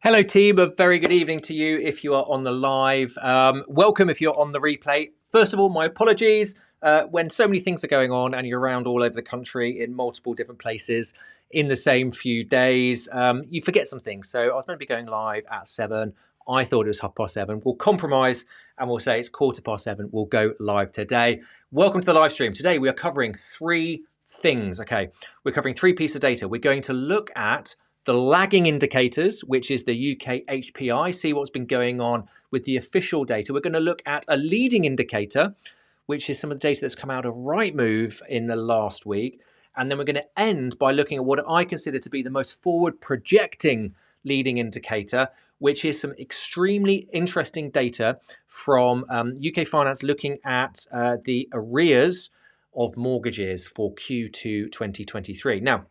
Hello team, a very good evening to you if you are on the live. Welcome if you're on the replay. First of all, my apologies. When so many things are going on and you're around all over the country in multiple different places in the same few days, you forget some things. So I was meant to be going live at 7. I thought it was 7:30. We'll compromise and we'll say it's 7:15. We'll go live today. Welcome to the live stream. Today we are covering 3 things. Okay, we're covering 3 pieces of data. We're going to look at the lagging indicators, which is the UK HPI, see what's been going on with the official data. We're going to look at a leading indicator, which is some of the data that's come out of Rightmove in the last week. And then we're going to end by looking at what I consider to be the most forward projecting leading indicator, which is some extremely interesting data from UK Finance looking at the arrears of mortgages for Q2 2023. Now,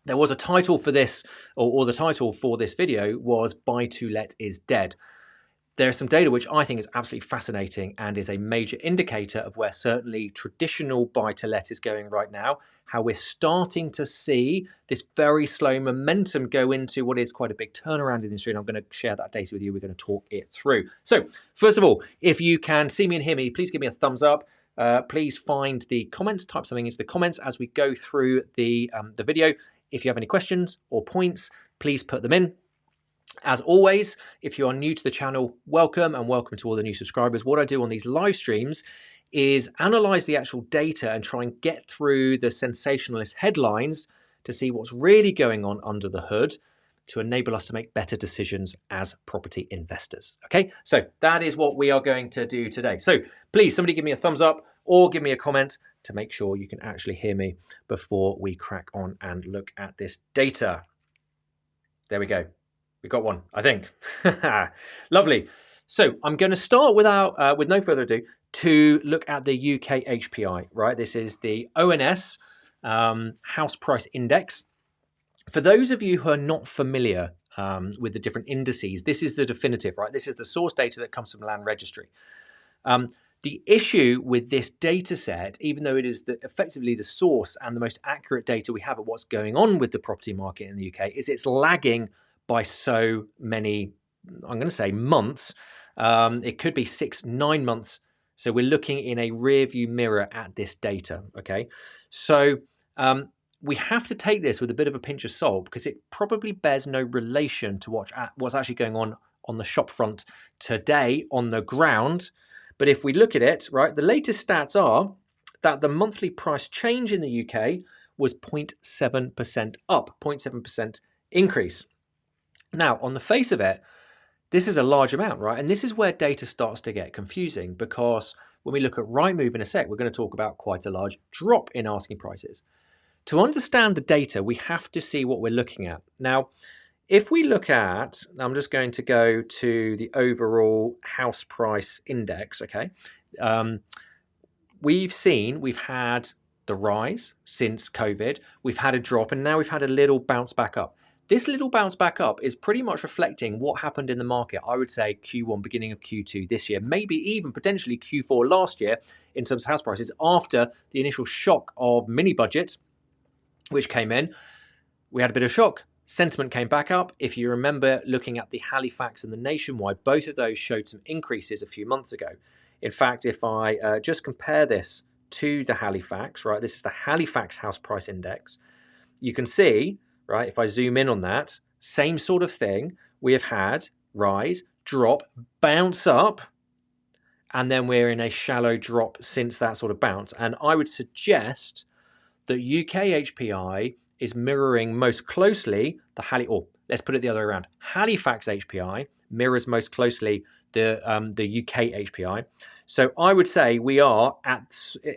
there was a title for this, or the title for this video was Buy to Let is Dead. There's some data which I think is absolutely fascinating and is a major indicator of where certainly traditional buy to let is going right now, how we're starting to see this very slow momentum go into what is quite a big turnaround in the industry. And I'm going to share that data with you. We're going to talk it through. So first of all, if you can see me and hear me, please give me a thumbs up. Please find the comments, type something into the comments as we go through the video. If you have any questions or points, please put them in. As always, if you are new to the channel, welcome, and welcome to all the new subscribers. What I do on these live streams is analyze the actual data and try and get through the sensationalist headlines to see what's really going on under the hood to enable us to make better decisions as property investors. Okay, so that is what we are going to do today. So please, somebody give me a thumbs up or give me a comment to make sure you can actually hear me before we crack on and look at this data. There we go. We got one, I think. Lovely. So I'm going to start with no further ado to look at the UK HPI, right? This is the ONS House Price Index. For those of you who are not familiar with the different indices, this is the definitive, right? This is the source data that comes from Land Registry. The issue with this data set, even though it is effectively the source and the most accurate data we have of what's going on with the property market in the UK, is it's lagging by so many, I'm going to say months. It could be 6-9 months. So we're looking in a rear view mirror at this data, okay? So we have to take this with a bit of a pinch of salt because it probably bears no relation to what's actually going on the shop front today on the ground. But if we look at it, right, the latest stats are that the monthly price change in the UK was 0.7% up, 0.7% increase. Now, on the face of it, this is a large amount, right? And this is where data starts to get confusing because when we look at Rightmove in a sec, we're going to talk about quite a large drop in asking prices. To understand the data, we have to see what we're looking at. Now, if we look at, I'm just going to go to the overall house price index, okay? We've had the rise since COVID, we've had a drop, and now we've had a little bounce back up. This little bounce back up is pretty much reflecting what happened in the market, I would say Q1, beginning of Q2 this year, maybe even potentially Q4 last year in terms of house prices after the initial shock of mini budgets, which came in. We had a bit of shock. Sentiment came back up. If you remember looking at the Halifax and the Nationwide, both of those showed some increases a few months ago. In fact, if I just compare this to the Halifax, right, this is the Halifax House Price Index, you can see, right, if I zoom in on that, same sort of thing. We have had rise, drop, bounce up, and then we're in a shallow drop since that sort of bounce. And I would suggest that UK HPI is mirroring most closely let's put it the other way around. Halifax HPI mirrors most closely the UK HPI. So I would say we are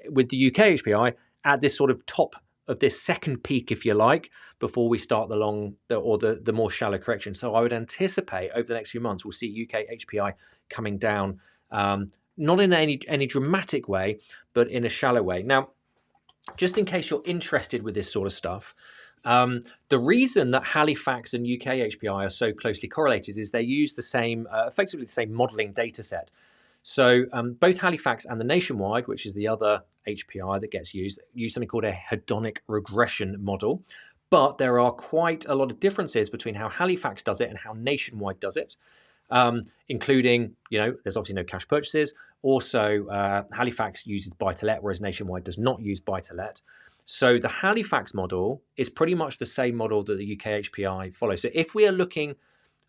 with the UK HPI at this sort of top of this second peak, if you like, before we start the more shallow correction. So I would anticipate over the next few months we'll see UK HPI coming down, not in any dramatic way, but in a shallow way. Now, just in case you're interested with this sort of stuff, the reason that Halifax and UK HPI are so closely correlated is they use the same, effectively the same modelling data set. So both Halifax and the Nationwide, which is the other HPI that gets used, use something called a hedonic regression model. But there are quite a lot of differences between how Halifax does it and how Nationwide does it, including, there's obviously no cash purchases. Also, Halifax uses buy-to-let, whereas Nationwide does not use buy-to-let. So the Halifax model is pretty much the same model that the UK HPI follows. So if we are looking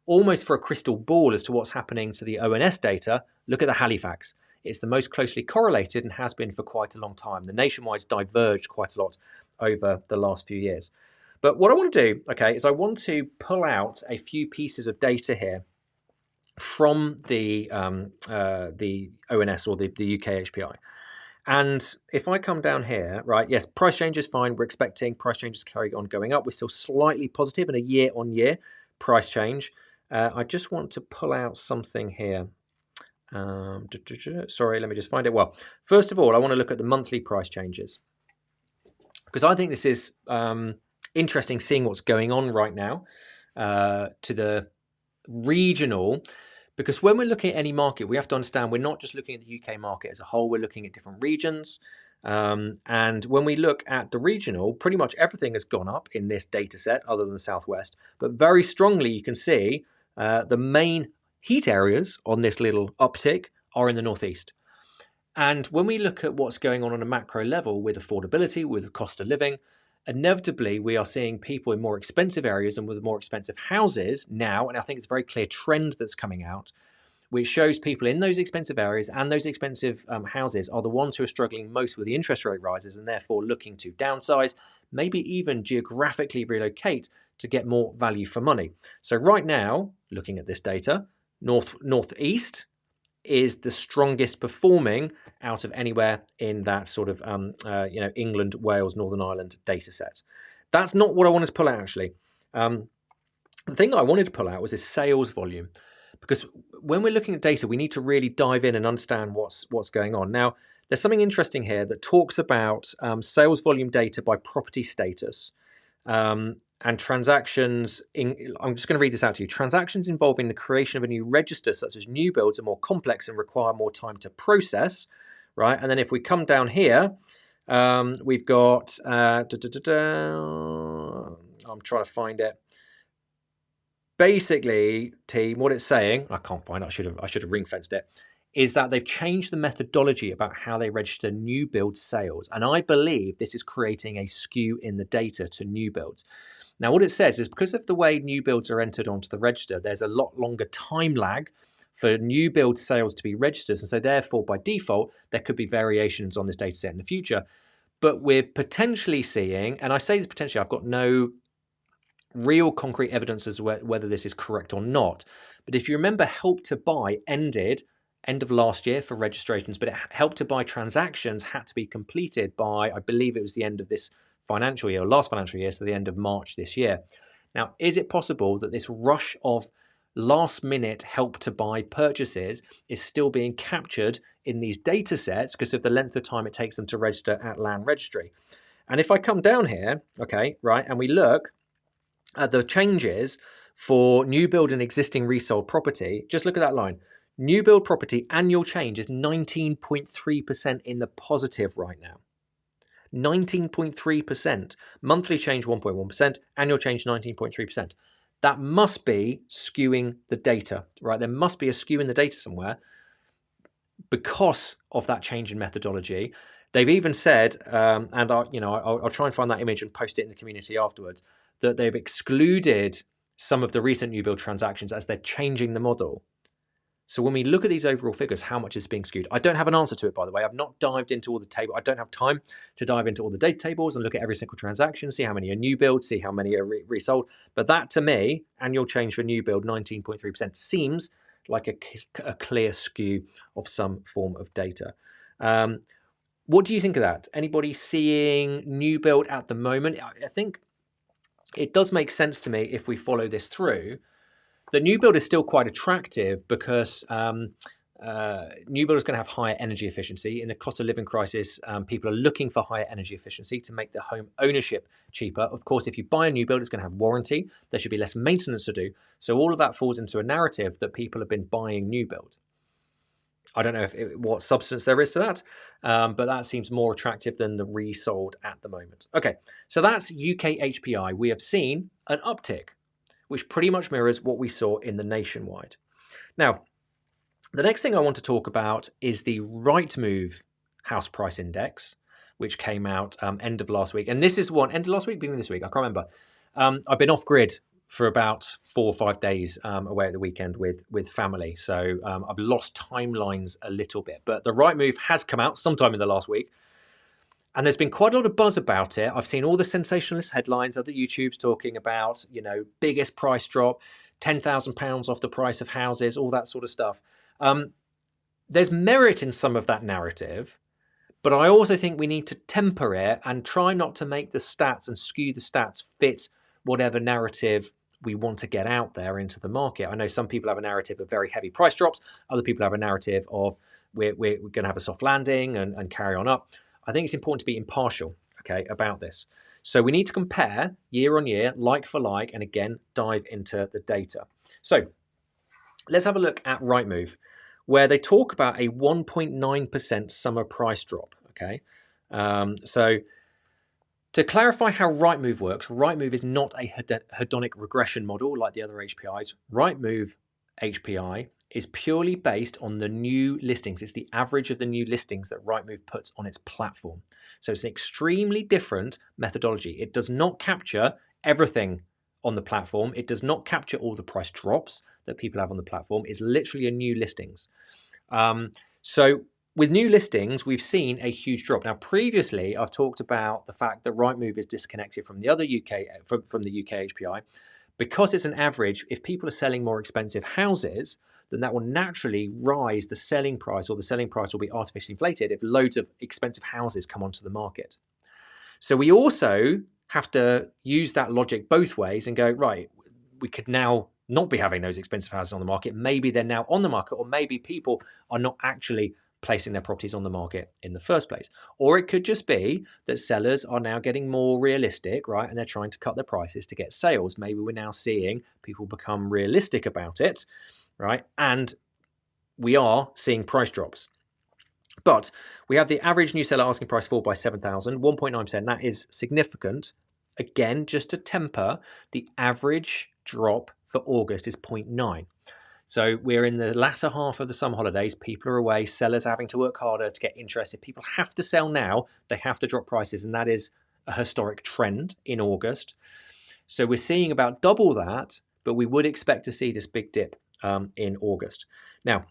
almost for a crystal ball as to what's happening to the ONS data, look at the Halifax. It's the most closely correlated and has been for quite a long time. The Nationwide's diverged quite a lot over the last few years. But what I want to do, okay, is I want to pull out a few pieces of data here from the ONS or the UK HPI. And if I come down here, right, yes, price change is fine. We're expecting price changes carry on going up. We're still slightly positive in a year-on-year price change. I just want to pull out something here. Sorry, let me just find it. Well, first of all, I want to look at the monthly price changes, because I think this is interesting seeing what's going on right now to the regional, because when we're looking at any market, we have to understand we're not just looking at the UK market as a whole, we're looking at different regions. And when we look at the regional, pretty much everything has gone up in this data set other than the Southwest. But very strongly, you can see the main heat areas on this little uptick are in the Northeast. And when we look at what's going on a macro level with affordability, with the cost of living, inevitably we are seeing people in more expensive areas and with more expensive houses now. And I think it's a very clear trend that's coming out, which shows people in those expensive areas and those expensive houses are the ones who are struggling most with the interest rate rises and therefore looking to downsize, maybe even geographically relocate to get more value for money. So right now, looking at this data, Northeast is the strongest performing out of anywhere in that sort of England, Wales, Northern Ireland data set. That's not what I wanted to pull out, actually. The thing that I wanted to pull out was this sales volume, because when we're looking at data, we need to really dive in and understand what's going on. Now, there's something interesting here that talks about sales volume data by property status. And transactions, I'm just going to read this out to you. Transactions involving the creation of a new register, such as new builds, are more complex and require more time to process, right? And then if we come down here, we've got, I'm trying to find it. Basically, team, what it's saying, I can't find it, I should have ring-fenced it, is that they've changed the methodology about how they register new build sales. And I believe this is creating a skew in the data to new builds. Now, what it says is because of the way new builds are entered onto the register, there's a lot longer time lag for new build sales to be registered. And so therefore, by default, there could be variations on this data set in the future. But we're potentially seeing, and I say this potentially, I've got no real concrete evidence as to whether this is correct or not. But if you remember, Help to Buy ended end of last year for registrations, but Help to Buy transactions had to be completed by, I believe it was the end of this financial year, or last financial year, so the end of March this year. Now, is it possible that this rush of last minute Help to Buy purchases is still being captured in these data sets because of the length of time it takes them to register at Land Registry? And if I come down here, okay, right, and we look at the changes for new build and existing resold property, just look at that line. New build property annual change is 19.3% in the positive right now. 19.3%. Monthly change 1.1%, annual change 19.3%. That must be skewing the data, right? There must be a skew in the data somewhere because of that change in methodology. They've even said, and I'll try and find that image and post it in the community afterwards, that they've excluded some of the recent new build transactions as they're changing the model. So when we look at these overall figures, how much is being skewed? I don't have an answer to it, by the way. I've not dived into all the table. I don't have time to dive into all the data tables and look at every single transaction, see how many are new builds, see how many are resold. But that, to me, annual change for new build, 19.3%, seems like a clear skew of some form of data. What do you think of that? Anybody seeing new build at the moment? I think it does make sense to me if we follow this through. The new build is still quite attractive because new build is going to have higher energy efficiency. In a cost of living crisis, people are looking for higher energy efficiency to make their home ownership cheaper. Of course, if you buy a new build, it's going to have warranty. There should be less maintenance to do. So all of that falls into a narrative that people have been buying new build. I don't know what substance there is to that, but that seems more attractive than the resold at the moment. Okay, so that's UK HPI. We have seen an uptick, which pretty much mirrors what we saw in the nationwide. Now, the next thing I want to talk about is the Rightmove house price index, which came out end of last week. And this is one, end of last week, beginning of this week, I can't remember. I've been off grid for about 4 or 5 days away at the weekend with family. So I've lost timelines a little bit. But the Rightmove has come out sometime in the last week. And there's been quite a lot of buzz about it. I've seen all the sensationalist headlines, other YouTubes talking about, biggest price drop, £10,000 off the price of houses, all that sort of stuff. There's merit in some of that narrative, but I also think we need to temper it and try not to make the stats and skew the stats fit whatever narrative we want to get out there into the market. I know some people have a narrative of very heavy price drops. Other people have a narrative of we're going to have a soft landing and carry on up. I think it's important to be impartial, okay, about this. So we need to compare year on year, like for like, and again, dive into the data. So let's have a look at Rightmove, where they talk about a 1.9% summer price drop, okay? So to clarify how Rightmove works, Rightmove is not a hedonic regression model like the other HPIs. Rightmove HPI is purely based on the new listings. It's the average of the new listings that Rightmove puts on its platform. So it's an extremely different methodology. It does not capture everything on the platform. It does not capture all the price drops that people have on the platform. It's literally a new listings. So with new listings, we've seen a huge drop. Now, previously, I've talked about the fact that Rightmove is disconnected from the other from the UK HPI. Because it's an average, if people are selling more expensive houses, then that will naturally rise the selling price, or the selling price will be artificially inflated if loads of expensive houses come onto the market. So we also have to use that logic both ways and go, right, we could now not be having those expensive houses on the market. Maybe they're now on the market, or maybe people are not actually placing their properties on the market in the first place. Or it could just be that sellers are now getting more realistic, right? And they're trying to cut their prices to get sales. Maybe we're now seeing people become realistic about it, right? And we are seeing price drops. But we have the average new seller asking price fall by 7,000, 1.9%. That is significant. Again, just to temper, the average drop for August is 0.9. So we're in the latter half of the summer holidays. People are away. Sellers are having to work harder to get interest. If people have to sell now, they have to drop prices. And that is a historic trend in August. So we're seeing about double that, but we would expect to see this big dip in August. Now,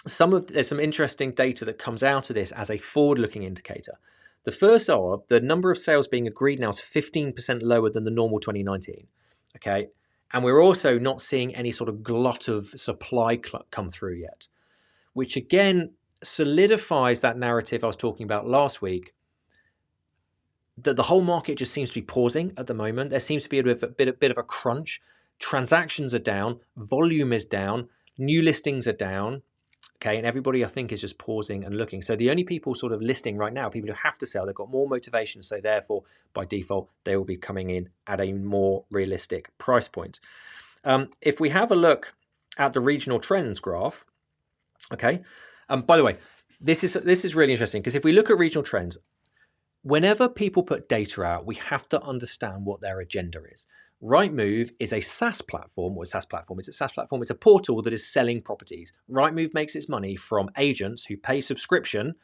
there's some interesting data that comes out of this as a forward-looking indicator. The first are the number of sales being agreed now is 15% lower than the normal 2019. Okay. And we're also not seeing any sort of glut of supply come through yet, which again solidifies that narrative I was talking about last week, that the whole market just seems to be pausing at the moment. There seems to be a bit of a crunch. Transactions are down, volume is down, new listings are down. Okay, and everybody, I think, is just pausing and looking. So the only people sort of listing right now, people who have to sell, they've got more motivation. So therefore, by default, they will be coming in at a more realistic price point. If we have a look at the regional trends graph, okay. By the way, this is really interesting, because if we look at regional trends, whenever people put data out, we have to understand what their agenda is. Rightmove is a SaaS platform. What SaaS platform? It's a SaaS platform. It's a portal that is selling properties. Rightmove makes its money from agents who pay subscription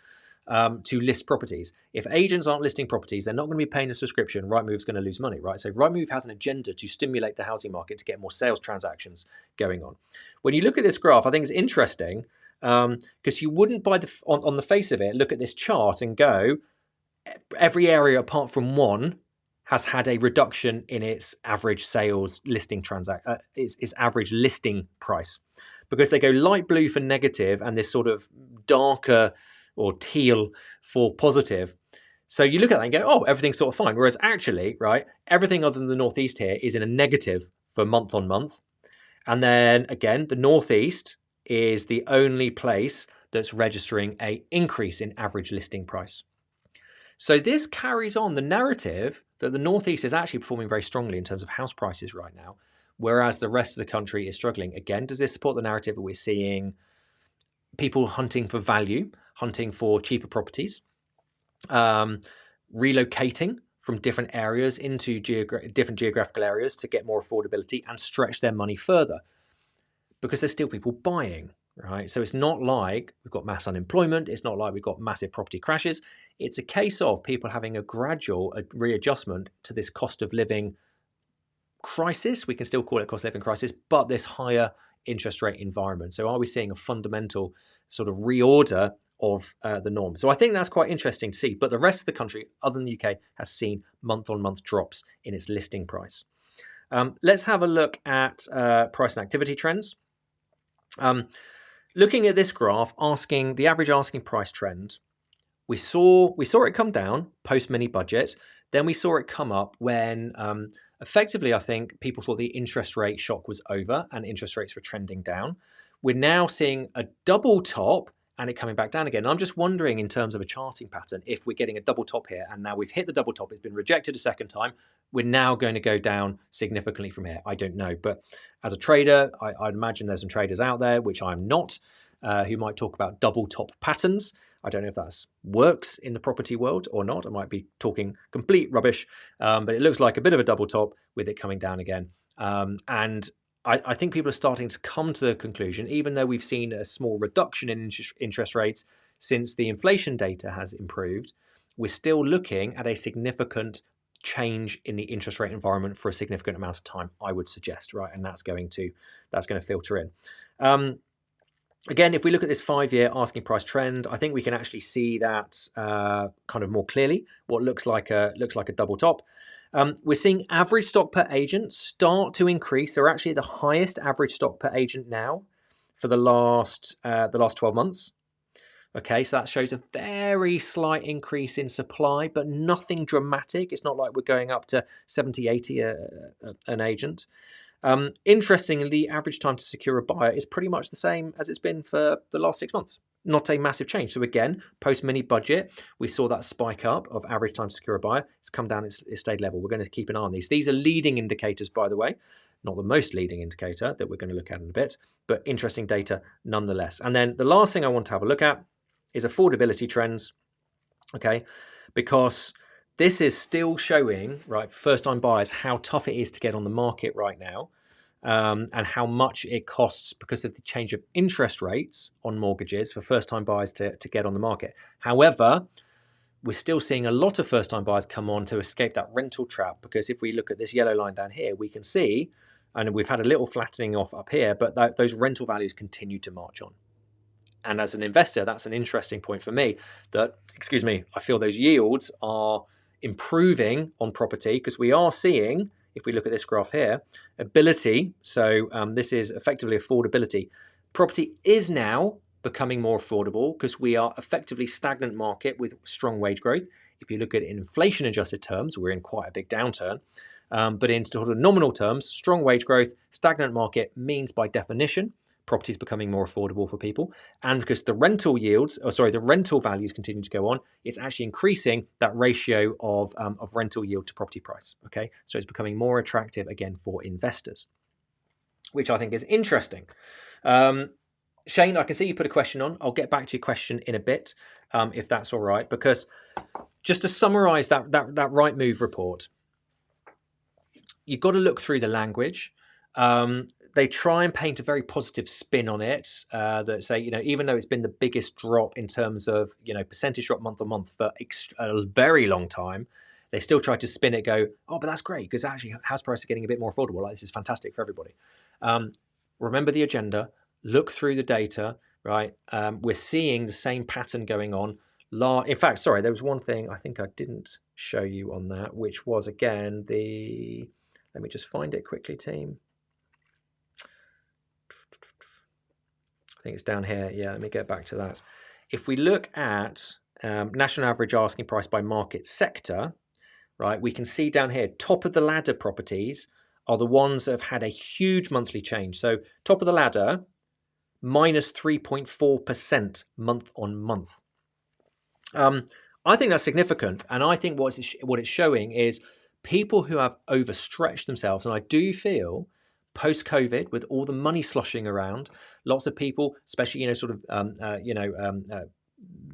to list properties. If agents aren't listing properties, they're not going to be paying a subscription. Rightmove's going to lose money, right? So Rightmove has an agenda to stimulate the housing market to get more sales transactions going on. When you look at this graph, I think it's interesting because you wouldn't, on the face of it, look at this chart and go, every area apart from one has had a reduction in its average sales listing its average listing price, because they go light blue for negative and this sort of darker or teal for positive. So you look at that and go, oh, everything's sort of fine. Whereas actually, right, everything other than the Northeast here is in a negative for month on month. And then again, the Northeast is the only place that's registering an increase in average listing price. So this carries on the narrative that the Northeast is actually performing very strongly in terms of house prices right now, whereas the rest of the country is struggling. Again, does this support the narrative that we're seeing people hunting for value, hunting for cheaper properties, relocating from different areas into different geographical areas to get more affordability and stretch their money further, because there's still people buying, right? So it's not like we've got mass unemployment. It's not like we've got massive property crashes. It's a case of people having a gradual readjustment to this cost of living crisis. We can still call it cost of living crisis, but this higher interest rate environment. So are we seeing a fundamental sort of reorder of the norm? So I think that's quite interesting to see. But the rest of the country, other than the UK, has seen month-on-month drops in its listing price. Let's have a look at price and activity trends. Looking at this graph, asking the average asking price trend, we saw it come down post mini budget. Then we saw it come up when effectively, I think people thought the interest rate shock was over and interest rates were trending down. We're now seeing a double top and it coming back down again. I'm just wondering, in terms of a charting pattern, if we're getting a double top here, and now we've hit the double top, it's been rejected a second time, we're now going to go down significantly from here. I don't know, but as a trader, I'd imagine there's some traders out there, which I'm not, who might talk about double top patterns. I don't know if that works in the property world or not. I might be talking complete rubbish, but it looks like a bit of a double top with it coming down again. And I think people are starting to come to the conclusion, even though we've seen a small reduction in interest rates since the inflation data has improved, we're still looking at a significant change in the interest rate environment for a significant amount of time, I would suggest, right? And that's going to filter in. Again, if we look at this 5-year asking price trend, I think we can actually see that kind of more clearly. What looks like a double top. We're seeing average stock per agent start to increase. They're actually the highest average stock per agent now for the last 12 months. Okay, so that shows a very slight increase in supply, but nothing dramatic. It's not like we're going up to 70, 80 an agent. Interestingly, the average time to secure a buyer is pretty much the same as it's been for the last 6 months. Not a massive change. So again, post mini budget, we saw that spike up of average time to secure a buyer. It's come down, it's stayed level. We're going to keep an eye on these. These are leading indicators, by the way, not the most leading indicator that we're going to look at in a bit, but interesting data nonetheless. And then the last thing I want to have a look at is affordability trends, okay? Because this is still showing, right, first-time buyers, how tough it is to get on the market right now. And how much it costs because of the change of interest rates on mortgages for first-time buyers to get on the market. However, we're still seeing a lot of first-time buyers come on to escape that rental trap, because if we look at this yellow line down here, we can see, and we've had a little flattening off up here, but those rental values continue to march on. And as an investor, that's an interesting point for me that, I feel those yields are improving on property, because we are seeing, if we look at this graph here, ability, so this is effectively affordability. Property is now becoming more affordable because we are effectively stagnant market with strong wage growth. If you look at it in inflation adjusted terms, we're in quite a big downturn. But in sort of nominal terms, strong wage growth, stagnant market means by definition, property is becoming more affordable for people. And because the rental values continue to go on, it's actually increasing that ratio of rental yield to property price. Okay, so it's becoming more attractive again for investors, which I think is interesting. Shane, I can see you put a question on. I'll get back to your question in a bit, if that's all right, because just to summarize that Rightmove report, you've got to look through the language. They try and paint a very positive spin on it, that say, even though it's been the biggest drop in terms of, percentage drop month on month for a very long time, they still try to spin it, go, oh, but that's great, because actually house prices are getting a bit more affordable. Like, this is fantastic for everybody. Remember the agenda, look through the data, right? We're seeing the same pattern going on. In fact, sorry, there was one thing I think I didn't show you on that, which was, again, let me just find it quickly, team. I think it's down here. Yeah, let me get back to that. If we look at national average asking price by market sector, right, we can see down here, top of the ladder properties are the ones that have had a huge monthly change. So top of the ladder, minus 3.4% month on month. I think that's significant. And I think what it's showing is people who have overstretched themselves. And I do feel post-COVID, with all the money sloshing around, lots of people, especially,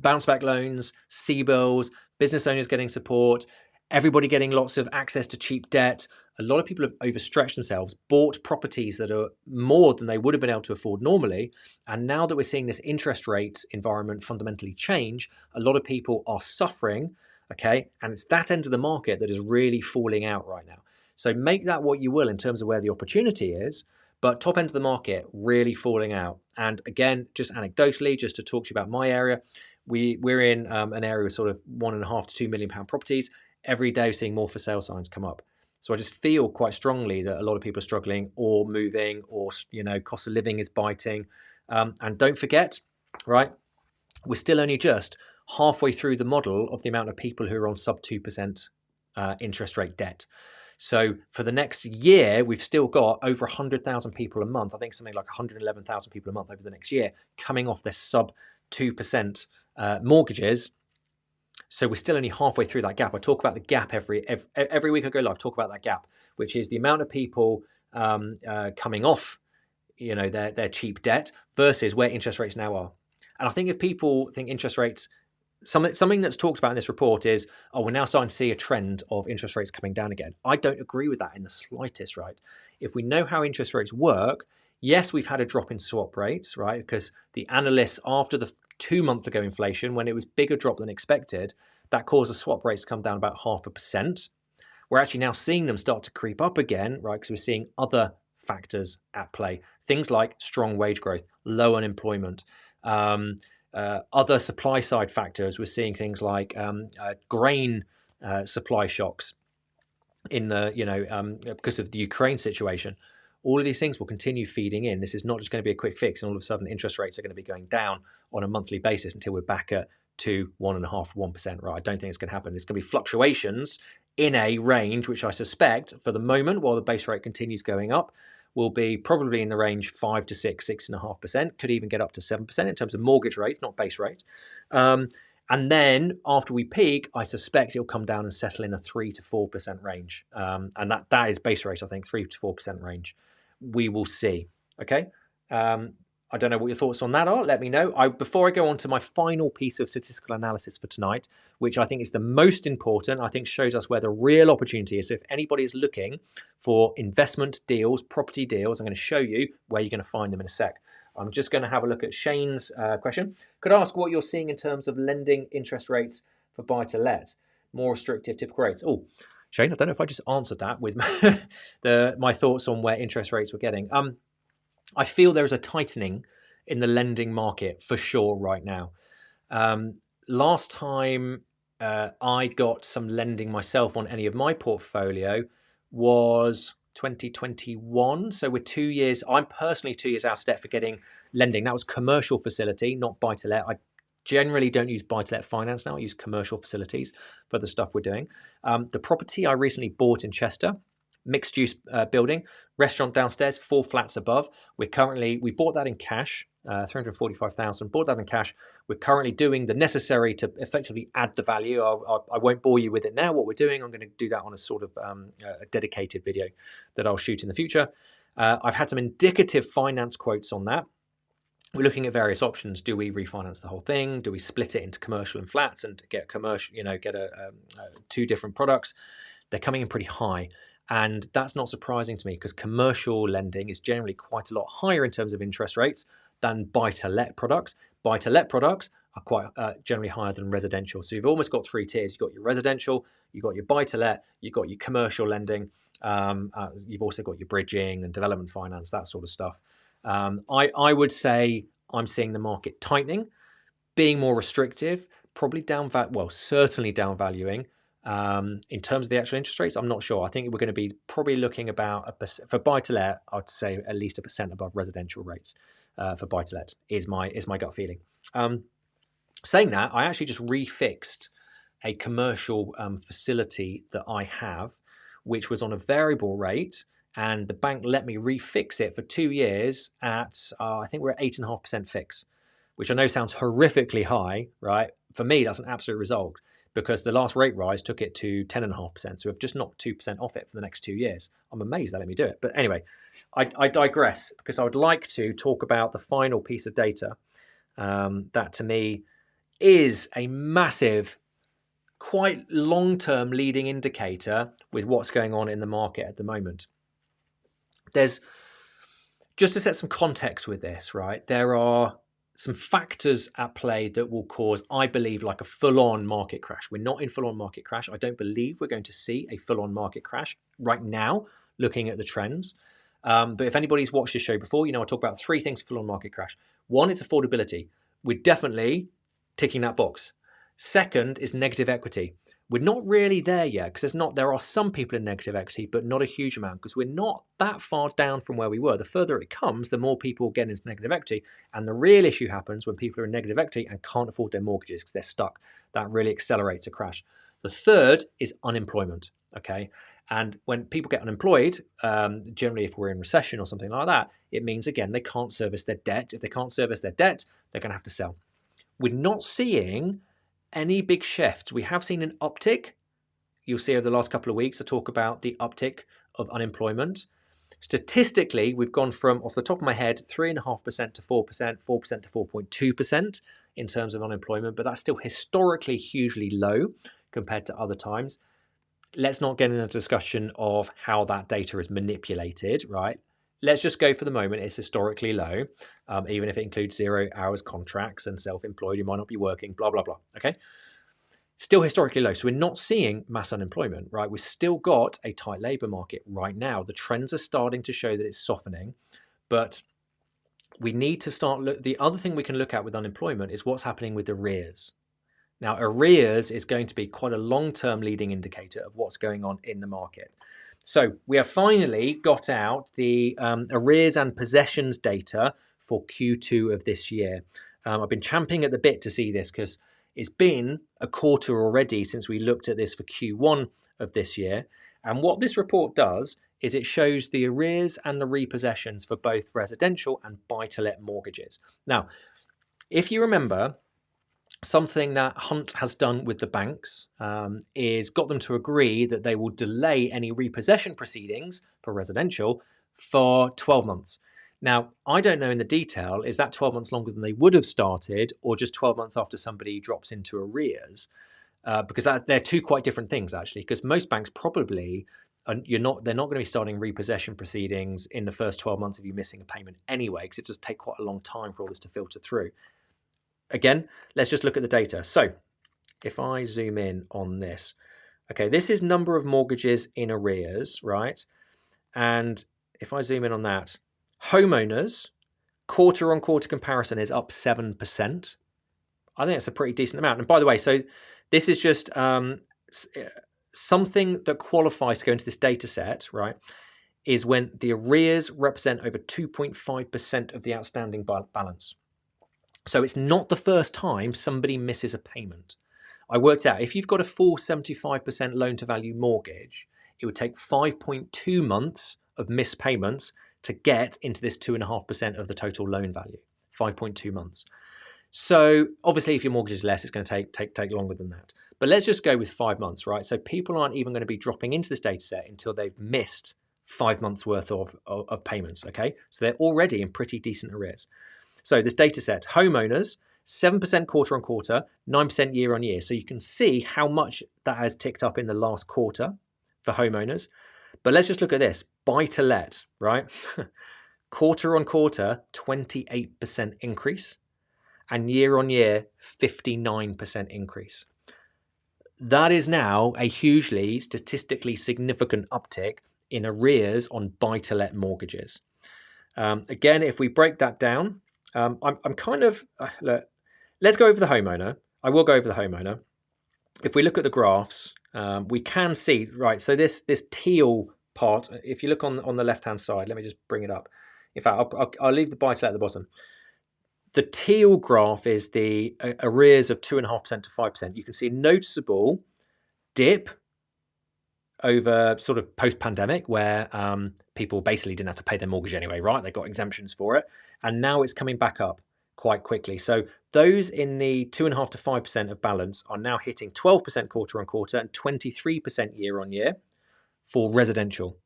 bounce back loans, CBILS, business owners getting support, everybody getting lots of access to cheap debt. A lot of people have overstretched themselves, bought properties that are more than they would have been able to afford normally. And now that we're seeing this interest rate environment fundamentally change, a lot of people are suffering, okay? And it's that end of the market that is really falling out right now. So make that what you will in terms of where the opportunity is, but top end of the market really falling out. And again, just anecdotally, just to talk to you about my area, we're in an area with sort of £1.5 to £2 million properties. Every day seeing more for sale signs come up. So I just feel quite strongly that a lot of people are struggling or moving, or, cost of living is biting. And don't forget, right, we're still only just halfway through the model of the amount of people who are on sub 2% interest rate debt. So for the next year, we've still got over 100,000 people a month. I think something like 111,000 people a month over the next year coming off their sub 2% mortgages. So we're still only halfway through that gap. I talk about the gap every week I go live. Talk about that gap, which is the amount of people coming off, their cheap debt versus where interest rates now are. And I think if people think interest rates, something that's talked about in this report is, we're now starting to see a trend of interest rates coming down again. I don't agree with that in the slightest, right? If we know how interest rates work, yes, we've had a drop in swap rates, right? Because the analysts, after the 2 months ago inflation, when it was bigger drop than expected, that caused the swap rates to come down about 0.5%. We're actually now seeing them start to creep up again, right? Because we're seeing other factors at play. Things like strong wage growth, low unemployment, other supply side factors. We're seeing things like grain supply shocks in the, because of the Ukraine situation. All of these things will continue feeding in. This is not just going to be a quick fix, and all of a sudden interest rates are going to be going down on a monthly basis until we're back at 2, 1.5%, 1%. Right? I don't think it's going to happen. There's going to be fluctuations in a range, which I suspect for the moment, while the base rate continues going up, will be probably in the range 5 to 6, 6.5%. Could even get up to 7% in terms of mortgage rates, not base rate. And then after we peak, I suspect it'll come down and settle in a 3 to 4% range. And that is base rate, I think, 3 to 4% range. We will see. Okay. I don't know what your thoughts on that are. Let me know. Before I go on to my final piece of statistical analysis for tonight, which I think is the most important, I think shows us where the real opportunity is. So if anybody is looking for investment deals, property deals, I'm going to show you where you're going to find them in a sec. I'm just going to have a look at Shane's question. Could I ask what you're seeing in terms of lending interest rates for buy-to-let? More restrictive typical rates. Oh, Shane, I don't know if I just answered that with my thoughts on where interest rates were getting. I feel there is a tightening in the lending market for sure right now. Last time I got some lending myself on any of my portfolio was 2021. So we're 2 years. I'm personally 2 years out of step for getting lending. That was commercial facility, not buy-to-let. I generally don't use buy-to-let finance now. I use commercial facilities for the stuff we're doing. The property I recently bought in Chester, mixed use building, restaurant downstairs, 4 flats above. We bought that in cash, 345,000, bought that in cash. We're currently doing the necessary to effectively add the value. I won't bore you with it now, what we're doing. I'm going to do that on a sort of a dedicated video that I'll shoot in the future. I've had some indicative finance quotes on that. We're looking at various options. Do we refinance the whole thing? Do we split it into commercial and flats and get commercial, get two different products? They're coming in pretty high. And that's not surprising to me because commercial lending is generally quite a lot higher in terms of interest rates than buy-to-let products. Buy-to-let products are quite generally higher than residential. So you've almost got 3 tiers. You've got your residential, you've got your buy-to-let, you've got your commercial lending. You've also got your bridging and development finance, that sort of stuff. I would say I'm seeing the market tightening, being more restrictive, probably certainly downvaluing. In terms of the actual interest rates, I'm not sure. I think we're going to be probably looking about for buy-to-let. I'd say at least 1% above residential rates for buy-to-let is my gut feeling. Saying that, I actually just refixed a commercial facility that I have, which was on a variable rate, and the bank let me refix it for 2 years at I think we're at 8.5% fix, which I know sounds horrifically high, right? For me, that's an absolute result. because the last rate rise took it to 10.5%. So we've just knocked 2% off it for the next 2 years. I'm amazed they let me do it. But anyway, I digress, because I would like to talk about the final piece of data that to me is a massive, quite long-term leading indicator with what's going on in the market at the moment. There's, just to set some context with this, right, there are some factors at play that will cause, I believe, like a full-on market crash. We're not in full-on market crash. I don't believe we're going to see a full-on market crash right now, looking at the trends. But if anybody's watched this show before, you know I talk about 3 things for full-on market crash. One, it's affordability. We're definitely ticking that box. Second is negative equity. We're not really there yet, because there are some people in negative equity, but not a huge amount, because we're not that far down from where we were. The further it comes, the more people get into negative equity. And the real issue happens when people are in negative equity and can't afford their mortgages because they're stuck. That really accelerates a crash. The third is unemployment. Okay. And when people get unemployed, generally if we're in recession or something like that, it means, again, they can't service their debt. If they can't service their debt, they're going to have to sell. We're not seeing any big shifts. We have seen an uptick. You'll see over the last couple of weeks, I talk about the uptick of unemployment. Statistically, we've gone from, off the top of my head, 3.5% to 4%, 4% to 4.2% in terms of unemployment, but that's still historically hugely low compared to other times. Let's not get into a discussion of how that data is manipulated, right? Let's just go for the moment. It's historically low, even if it includes 0 hours contracts and self-employed, you might not be working, blah, blah, blah. Okay. Still historically low. So we're not seeing mass unemployment, right? We've still got a tight labor market right now. The trends are starting to show that it's softening, but we need to start. The other thing we can look at with unemployment is what's happening with arrears. Now, arrears is going to be quite a long-term leading indicator of what's going on in the market. So we have finally got out the arrears and possessions data for Q2 of this year. I've been champing at the bit to see this because it's been a quarter already since we looked at this for Q1 of this year. And what this report does is it shows the arrears and the repossessions for both residential and buy-to-let mortgages. Now, if you remember, something that Hunt has done with the banks is got them to agree that they will delay any repossession proceedings for residential for 12 months. Now, I don't know in the detail, is that 12 months longer than they would have started, or just 12 months after somebody drops into arrears? Because they're 2 quite different things, actually, because most banks probably, they're not going to be starting repossession proceedings in the first 12 months of you missing a payment anyway, because it does take quite a long time for all this to filter through. Again, let's just look at the data. So if I zoom in on this, okay, this is number of mortgages in arrears, right? And if I zoom in on that, homeowners, quarter-on-quarter comparison is up 7%. I think that's a pretty decent amount. And by the way, so this is just something that qualifies to go into this data set, right, is when the arrears represent over 2.5% of the outstanding balance. So it's not the first time somebody misses a payment. I worked out, if you've got a full 75% loan-to-value mortgage, it would take 5.2 months of missed payments to get into this 2.5% of the total loan value, 5.2 months. So obviously, if your mortgage is less, it's going to take longer than that. But let's just go with 5 months, right? So people aren't even going to be dropping into this data set until they've missed 5 months worth of payments, okay? So they're already in pretty decent arrears. So this data set, homeowners, 7% quarter on quarter, 9% year on year. So you can see how much that has ticked up in the last quarter for homeowners. But let's just look at this, buy to let, right? Quarter on quarter, 28% increase, and year on year, 59% increase. That is now a hugely statistically significant uptick in arrears on buy to let mortgages. Again, if we break that down, I'm kind of, look, let's go over the homeowner. I will go over the homeowner. If we look at the graphs, we can see, right, so this teal part, if you look on the left-hand side, let me just bring it up. In fact, I'll leave the buy-to-let at the bottom. The teal graph is the arrears of 2.5% to 5%. You can see a noticeable dip over sort of post-pandemic where people basically didn't have to pay their mortgage anyway, right? They got exemptions for it. And now it's coming back up quite quickly. So those in the 2.5 to 5% of balance are now hitting 12% quarter on quarter and 23% year on year for residential.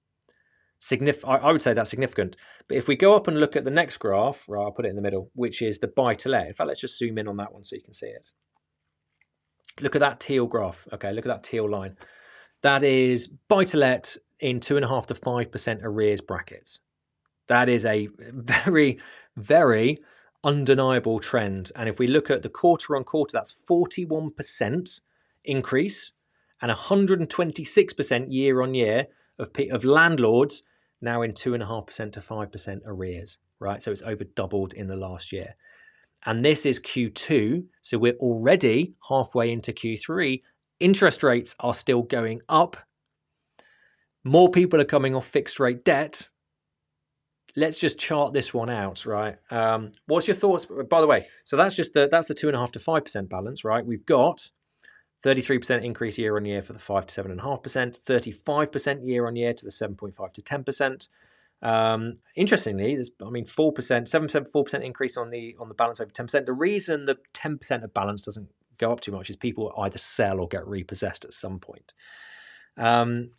I would say that's significant. But if we go up and look at the next graph, right, I'll put it in the middle, which is the buy to let. In fact, let's just zoom in on that one so you can see it. Look at that teal graph. Okay, look at that teal line. That is buy to let in 2.5 to 5% arrears brackets. That is a very, very undeniable trend. And if we look at the quarter on quarter, that's 41% increase and 126% year on year of landlords now in 2.5% to 5% arrears, right? So it's over doubled in the last year. And this is Q2, so we're already halfway into Q3. Interest rates are still going up. More people are coming off fixed rate debt. Let's just chart this one out, right? What's your thoughts? By the way, so that's just that's the 2.5 to 5% balance, right? We've got 33% increase year on year for the 5 to 7.5%, 35% year on year to the 7.5 to 10%. Interestingly, there's 4%, 7%, 4% increase on the balance over 10%. The reason the 10% of balance doesn't go up too much is people either sell or get repossessed at some point.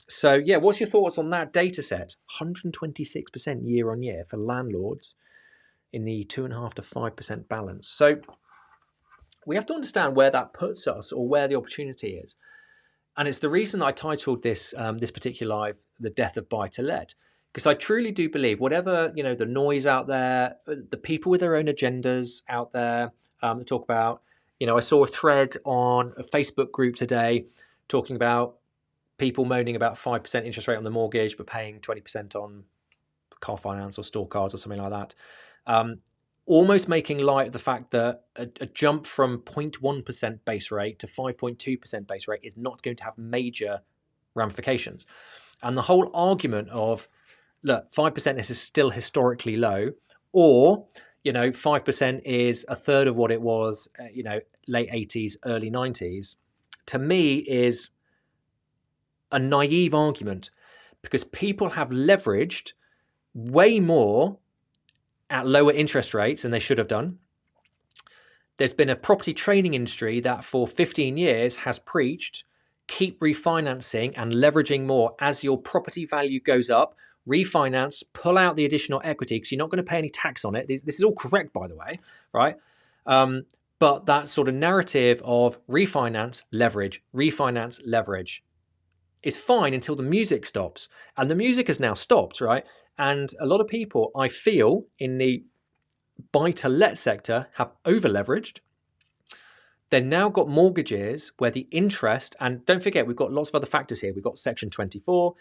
So yeah, what's your thoughts on that data set? 126% year on year for landlords in the 2.5 to 5% balance. So we have to understand where that puts us or where the opportunity is. And it's the reason I titled this this particular live, The Death of Buy to Let. Because I truly do believe whatever, the noise out there, the people with their own agendas out there that talk about, I saw a thread on a Facebook group today talking about people moaning about 5% interest rate on the mortgage, but paying 20% on car finance or store cars or something like that. Almost making light of the fact that a jump from 0.1% base rate to 5.2% base rate is not going to have major ramifications. And the whole argument of, look, 5% is still historically low, or 5% is a third of what it was, late 80s, early 90s, to me is a naive argument, because people have leveraged way more at lower interest rates than they should have done. There's been a property training industry that for 15 years has preached, keep refinancing and leveraging more as your property value goes up. Refinance, pull out the additional equity because you're not going to pay any tax on it. This is all correct, by the way, right? But that sort of narrative of refinance, leverage is fine until the music stops. And the music has now stopped, right? And a lot of people, I feel, in the buy-to-let sector have over-leveraged. They've now got mortgages where the interest, and don't forget, we've got lots of other factors here. We've got Section 24.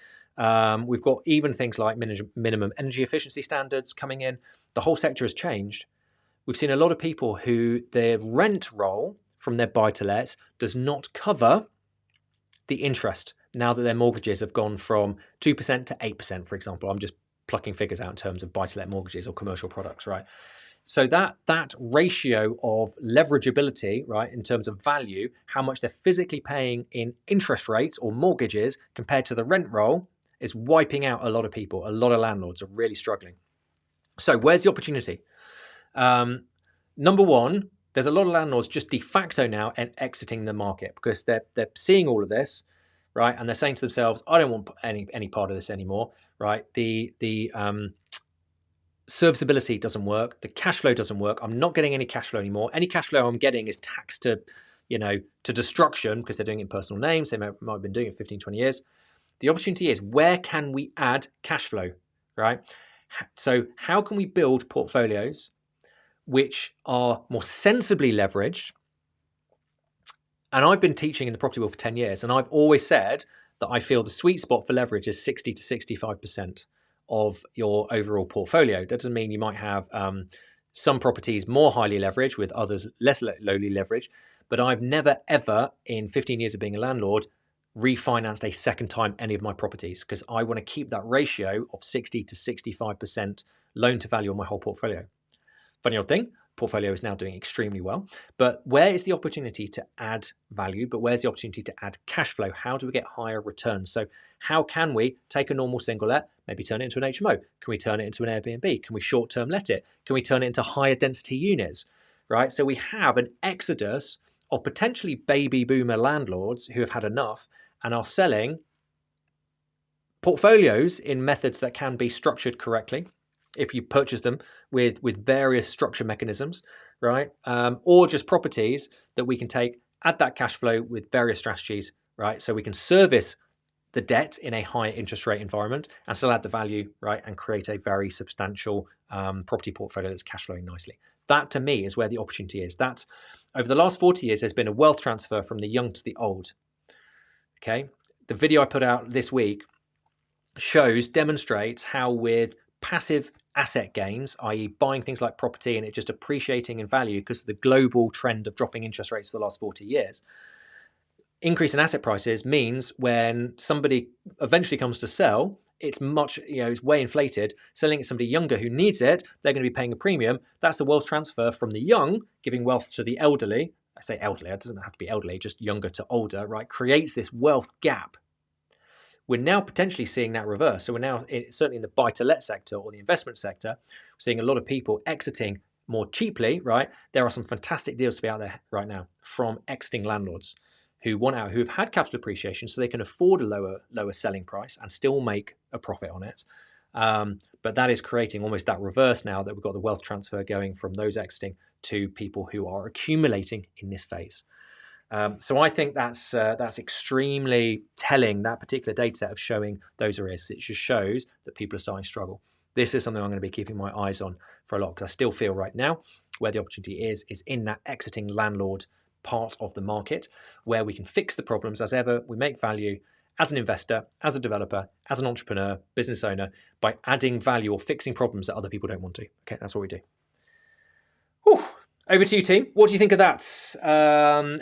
We've got even things like minimum energy efficiency standards coming in. The whole sector has changed. We've seen a lot of people who their rent roll from their buy-to-lets does not cover the interest now that their mortgages have gone from 2% to 8%, for example. I'm just plucking figures out in terms of buy-to-let mortgages or commercial products, right? So that ratio of leverageability, right, in terms of value, how much they're physically paying in interest rates or mortgages compared to the rent roll, is wiping out a lot of people. A lot of landlords are really struggling. So where's the opportunity? Number one, there's a lot of landlords just de facto now and exiting the market because they're seeing all of this, right? And they're saying to themselves, I don't want any part of this anymore, right? The serviceability doesn't work. The cash flow doesn't work. I'm not getting any cash flow anymore. Any cash flow I'm getting is taxed to destruction because they're doing it in personal names. They might have been doing it 15, 20 years. The opportunity is, where can we add cash flow, right? So how can we build portfolios which are more sensibly leveraged? And I've been teaching in the property world for 10 years, and I've always said that I feel the sweet spot for leverage is 60 to 65% of your overall portfolio. That doesn't mean you might have some properties more highly leveraged with others less lowly leveraged, but I've never ever in 15 years of being a landlord refinanced a second time any of my properties, because I want to keep that ratio of 60 to 65% loan to value on my whole portfolio. Funny old thing, portfolio is now doing extremely well, but where is the opportunity to add value? But where's the opportunity to add cash flow? How do we get higher returns? So how can we take a normal single let, maybe turn it into an HMO? Can we turn it into an Airbnb? Can we short-term let it? Can we turn it into higher density units? right? So we have an exodus of potentially baby boomer landlords who have had enough and are selling portfolios in methods that can be structured correctly if you purchase them with various structure mechanisms, right? Or just properties that we can take, add that cash flow with various strategies, right? So we can service the debt in a high interest rate environment and still add the value, right? And create a very substantial property portfolio that's cash flowing nicely. That to me is where the opportunity is. That's over the last 40 years, there's been a wealth transfer from the young to the old. Okay. The video I put out this week demonstrates how with passive asset gains, i.e. buying things like property and it just appreciating in value because of the global trend of dropping interest rates for the last 40 years, increase in asset prices means when somebody eventually comes to sell, it's much, it's way inflated. Selling it to somebody younger who needs it, they're going to be paying a premium. That's the wealth transfer from the young, giving wealth to the elderly. I say elderly, it doesn't have to be elderly, just younger to older, right? Creates this wealth gap. We're now potentially seeing that reverse. So we're now, certainly in the buy-to-let sector or the investment sector, we're seeing a lot of people exiting more cheaply, right? There are some fantastic deals to be out there right now from exiting landlords who want out, who have had capital appreciation so they can afford a lower selling price and still make a profit on it. But that is creating almost that reverse now that we've got the wealth transfer going from those exiting to people who are accumulating in this phase. So I think that's extremely telling, that particular data set of showing those arrears. It just shows that people are starting to struggle. This is something I'm going to be keeping my eyes on for a lot because I still feel right now where the opportunity is in that exiting landlord part of the market where we can fix the problems as ever. We make value as an investor, as a developer, as an entrepreneur, business owner by adding value or fixing problems that other people don't want to. Okay, that's what we do. Whew. Over to you, team. What do you think of that?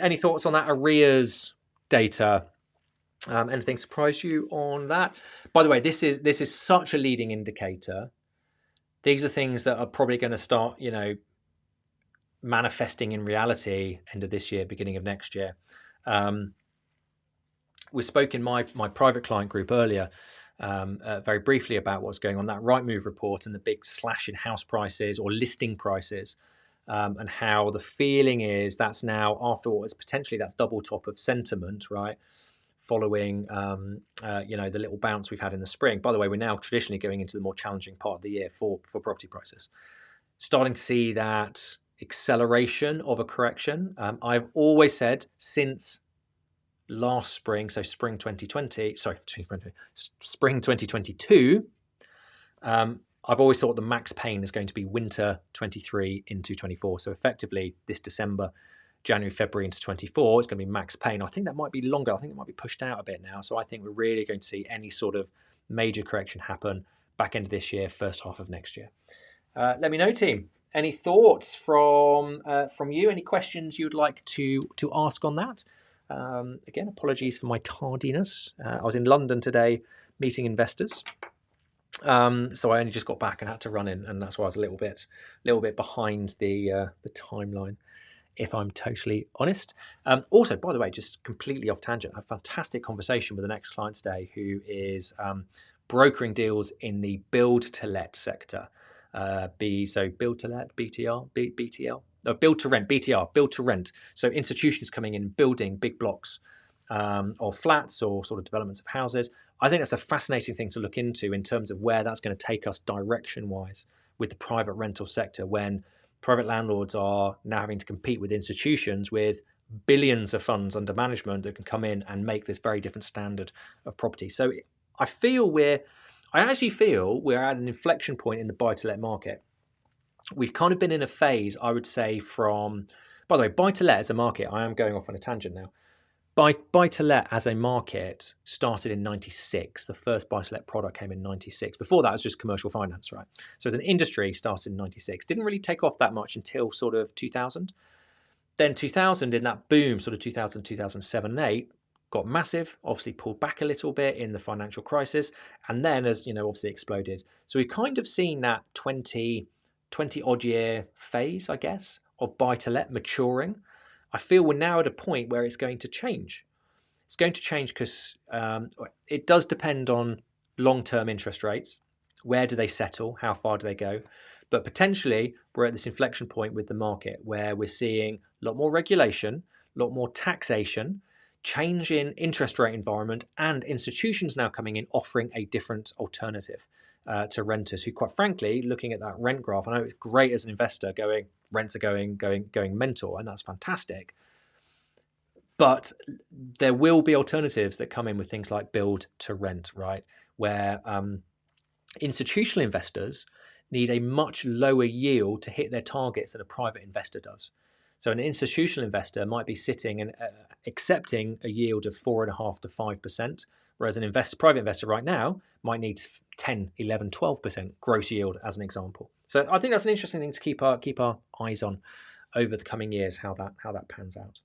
Any thoughts on that arrears data? Anything surprise you on that? By the way, this is such a leading indicator. These are things that are probably going to start, manifesting in reality end of this year, beginning of next year. We spoke in my private client group earlier, very briefly about what's going on, that Rightmove report and the big slash in house prices or listing prices. And how the feeling is that's now after what was potentially that double top of sentiment, right? Following, the little bounce we've had in the spring. By the way, we're now traditionally going into the more challenging part of the year for property prices. Starting to see that acceleration of a correction. I've always said since last spring, so spring 2022, I've always thought the max pain is going to be winter 23 into 24. So effectively this December, January, February into 24, it's going to be max pain. I think that might be longer. I think it might be pushed out a bit now. So I think we're really going to see any sort of major correction happen back end of this year, first half of next year. Let me know, team. Any thoughts from you? Any questions you'd like to ask on that? Again, apologies for my tardiness. I was in London today meeting investors. So I only just got back and had to run in, and that's why I was a little bit behind the timeline, if I'm totally honest. Also, by the way, just completely off tangent, I had a fantastic conversation with the next client today who is brokering deals in the build to let sector. Build to let, BTR, BTL, no, build to rent, BTR, build to rent. So institutions coming in, building big blocks of flats or sort of developments of houses. I think that's a fascinating thing to look into in terms of where that's going to take us direction-wise with the private rental sector when private landlords are now having to compete with institutions with billions of funds under management that can come in and make this very different standard of property. So I actually feel we're at an inflection point in the buy-to-let market. We've kind of been in a phase, I would say, by the way, buy-to-let as a market, I am going off on a tangent now. Buy-to-let as a market started in 96. The first buy-to-let product came in 96. Before that, it was just commercial finance, right? So as an industry, started in 96. Didn't really take off that much until sort of 2000. Then 2000, in that boom, sort of 2000, 2007 and 8, got massive, obviously pulled back a little bit in the financial crisis. And then as, obviously exploded. So we've kind of seen that 20 odd year phase, I guess, of buy-to-let maturing. I feel we're now at a point where it's going to change. It's going to change because it does depend on long-term interest rates. Where do they settle? How far do they go? But potentially we're at this inflection point with the market where we're seeing a lot more regulation, a lot more taxation, change in interest rate environment, and institutions now coming in offering a different alternative to renters who, quite frankly, looking at that rent graph, I know it's great as an investor going, rents are going mental, and that's fantastic. But there will be alternatives that come in with things like build to rent, right? Where institutional investors need a much lower yield to hit their targets than a private investor does. So an institutional investor might be sitting and accepting a yield of 4.5% to 5%, whereas an private investor right now might need 10, 11, 12% gross yield as an example. So I think that's an interesting thing to keep our eyes on over the coming years, how that pans out.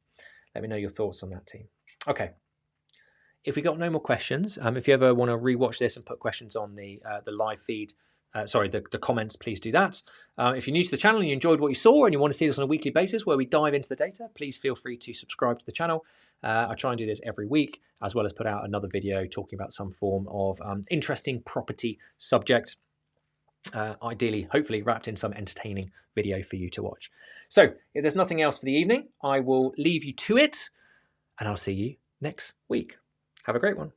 Let me know your thoughts on that, team. Okay. If we got no more questions, if you ever want to rewatch this and put questions on the live feed, the comments, please do that. If you're new to the channel and you enjoyed what you saw and you want to see this on a weekly basis where we dive into the data, please feel free to subscribe to the channel. I try and do this every week, as well as put out another video talking about some form of interesting property subject. Ideally, hopefully wrapped in some entertaining video for you to watch. So if there's nothing else for the evening, I will leave you to it, and I'll see you next week. Have a great one.